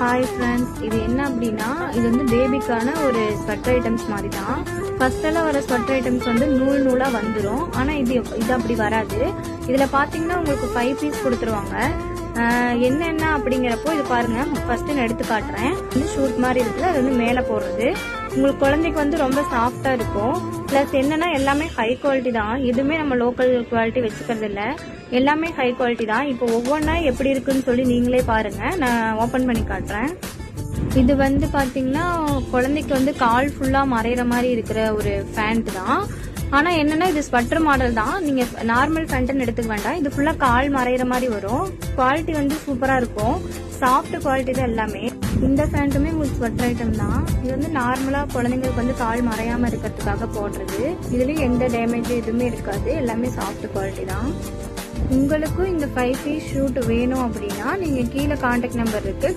Hi friends, இது என்ன அப்படின்னா இது வந்து பேபிக்கான ஒரு ஸ்வெட்டர் ஐட்டம்ஸ் மாதிரி தான். ஃபர்ஸ்ட் எல்லாம் வர ஸ்வெட்டர் ஐட்டம்ஸ் வந்து நூல் நூலா வந்துடும். ஆனா இது அப்படி வராது. இதுல பாத்தீங்கன்னா உங்களுக்கு 5 பீஸ் கொடுத்துருவாங்க. என்னென்ன அப்படிங்கிறப்போ இது பாருங்க. ஃபர்ஸ்ட் நான் எடுத்து காட்டுறேன். இது ஷூட் மாதிரி இருக்குது, அது வந்து மேல போடுறது. உங்களுக்கு குழந்தைக்கு வந்து ரொம்ப சாஃப்டா இருக்கும். பிளஸ் என்னன்னா எல்லாமே ஹை குவாலிட்டி தான். எதுவுமே நம்ம லோக்கல் குவாலிட்டி வச்சுக்கிறது இல்ல, எல்லாமே ஹை குவாலிட்டி தான். இப்போ ஒவ்வொன்றா எப்படி இருக்குன்னு சொல்லி நீங்களே பாருங்க. நான் ஓபன் பண்ணி காட்டுறேன். இது வந்து பாத்தீங்கன்னா குழந்தைக்கு வந்து கால் ஃபுல்லா மறையிற மாதிரி இருக்கிற ஒரு பேண்ட் தான். ஆனா என்னன்னா இது ஸ்வெட்டர் மாடல் தான். நீங்க நார்மல் பேண்ட்னு எடுத்துக்க வேண்டாம். இது ஃபுல்லா கால் மறையிற மாதிரி வரும். குவாலிட்டி வந்து சூப்பரா இருக்கும். சாஃப்ட் குவாலிட்டி தான் எல்லாமே. இந்த பேண்ட்டுமே உங்களுக்கு ஸ்வெட்டர் ஐட்டம் தான். இது வந்து நார்மலா குழந்தைங்களுக்கு வந்து கால் மறையாம இருக்கிறதுக்காக போடுறது. இதுலயும் எந்த டேமேஜ் எதுவுமே இருக்காது. எல்லாமே சாஃப்ட் குவாலிட்டி தான். உங்களுக்கும் இந்த 5 பீஸ் ஷூட் வேணும் அப்படின்னா நீங்க கீழே கான்டாக்ட் நம்பர் இருக்கு.